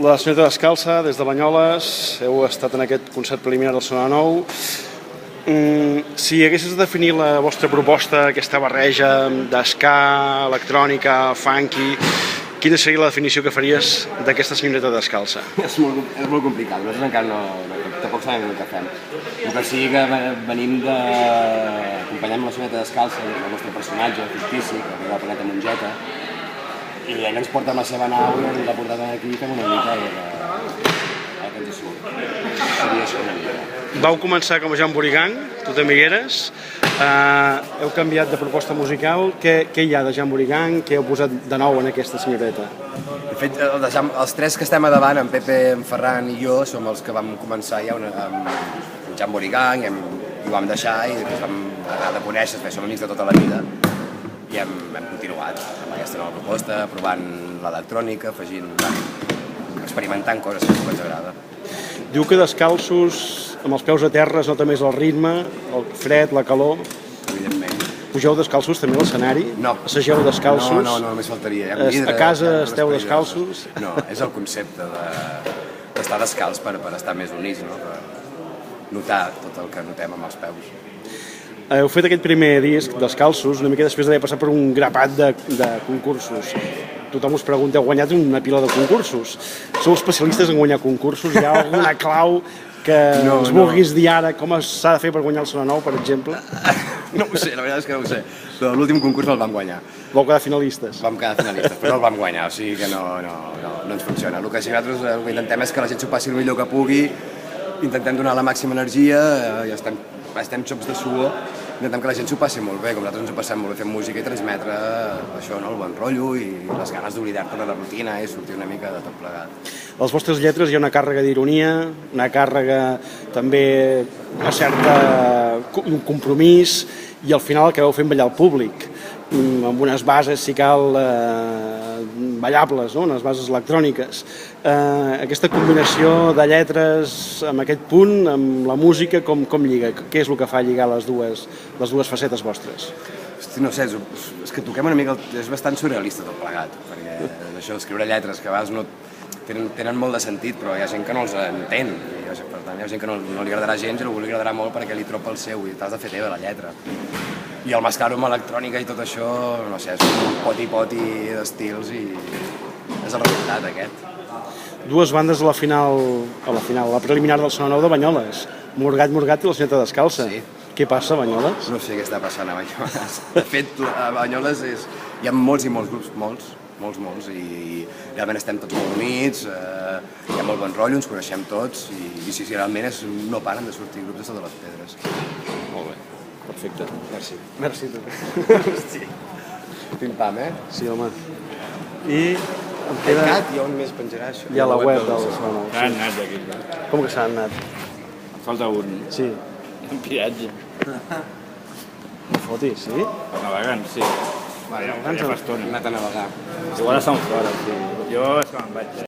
La senyoreta Descalça, des de Banyoles, heu estat en aquest concert preliminar del Sonor Nou. Si haguessis de definir la vostra proposta, aquesta barreja d'esca, electrònica, funky, quina seria la definició que faries d'aquesta senyoreta Descalça? És molt complicat, nosaltres encara tampoc sabem el que fem. El que sí que venim acompanyem la senyoreta Descalça, el nostre personatge fictici, que ve del planeta Mongeta, i ella ens porta amb la seva nau i ens l'ha portat aquí i fem una mica el que ens surt. Seria això una mica. Vau començar com a Jan Burigang, tu també hi eres. Heu canviat de proposta musical. Què hi ha de Jan Burigang? Què heu posat de nou en aquesta senyoreta? De fet, els tres que estem a davant, en Pepe, en Ferran i jo, som els que vam començar ja amb Jan Burigang i ho vam deixar i després vam anar de conèixer, som amics de tota la vida i hem continuat amb aquesta nova proposta, provant l'electrònica, experimentant coses que ens agrada. Diu que descalços, amb els peus a terra, es nota més el ritme, el fred, la calor. Evidentment. Pugeu descalços també a l'escenari? No. Assageu descalços? No, només faltaria. A casa esteu descalços? No, és el concepte d'estar descalç per estar més units, no? Per notar tot el que notem amb els peus. Heu fet aquest primer disc, Descalços, una mica després d'haver passat per un grapat de concursos. Tothom us pregunta, heu guanyat una pila de concursos. Sou especialistes en guanyar concursos? Hi ha alguna clau que ens vulguis dir ara com s'ha de fer per guanyar el Sonor Nou, per exemple? No ho sé, la veritat és que no ho sé. Però l'últim concurs no el vam guanyar. Vau quedar finalistes? Vam quedar finalistes, però no el vam guanyar, o sigui que no ens funciona. El que sí nosaltres el que intentem és que la gent s'ho passi el millor que pugui, intentem donar la màxima energia, i estem xops de suor, intentem que la gent s'ho passi molt bé, com nosaltres ens ho passem molt bé fent música i transmetre això, el bon rotllo i les ganes d'oblidar-te de la rutina i sortir una mica de tot plegat. A les vostres lletres hi ha una càrrega d'ironia, una càrrega també una certa un compromís i al final acabeu fent ballar el públic amb unes bases, si cal, ballables, no? Unes bases electròniques. Aquesta combinació de lletres amb aquest punt, amb la música, com lliga? Què és el que fa lligar les dues facetes vostres? Hosti, no sé, és que toquem una mica, és bastant surrealista tot plegat, perquè això d'escriure lletres que a vegades no tenen molt de sentit, però hi ha gent que no els entén, per tant hi ha gent que no li agradarà gens i algú li agradarà molt perquè li tropa el seu i t'has de fer teva la lletra. I el mesclar-ho amb electrònica i tot això, no sé, és un poti-poti d'estils i és el resultat aquest. Dues bandes a la final, la preliminar del Sonor Nou de Banyoles, Morgat i la senyoreta Descalça. Sí. Què passa a Banyoles? No sé què està passant a Banyoles. De fet, a Banyoles hi ha molts i molts grups, molts, i realment estem tots molt units, hi ha molt bon rotllo, ens coneixem tots, i si realment no paren de sortir grups de totes les pedres. Molt bé, perfecte. Merci. Merci, tu. Hosti. Pim-pam, Sí, home. I em El queda... cat, i on més penjarà això? Hi ha la web del Sonor Nou. S'han anat d'aquí. Com que s'han anat? Falta un. Sí. En viatge. No fotis, sí? Navegant, sí. Navegant, Ja fa estona. Hem anat a navegar. Igual estan fora, sí. Jo és que me'n vaig.